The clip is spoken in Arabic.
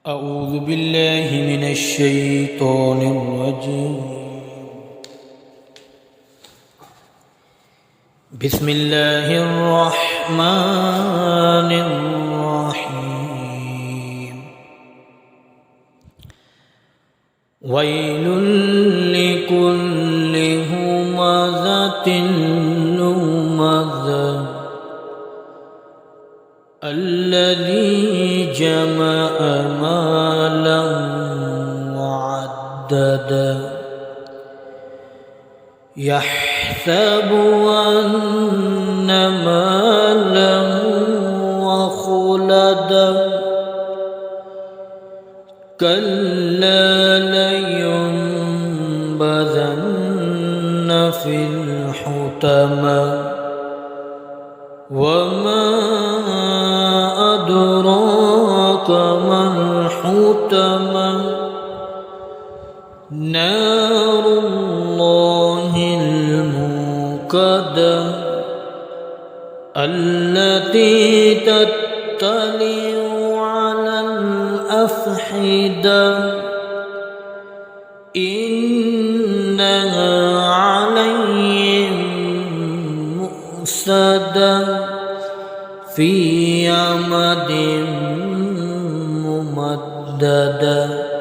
أعوذ بالله من الشيطان الرجيم. بسم الله الرحمن الرحيم. ويل لكل همزة لمزة الذي جمع مالا وعددا يحسب أن ماله أخلدا كلا لينبذن في الحطمة وما أدراك ما الحطمة نار الله الموقدة التي تطلع على الأفئدة إنها عليهم مؤصدة في أمد ممددة.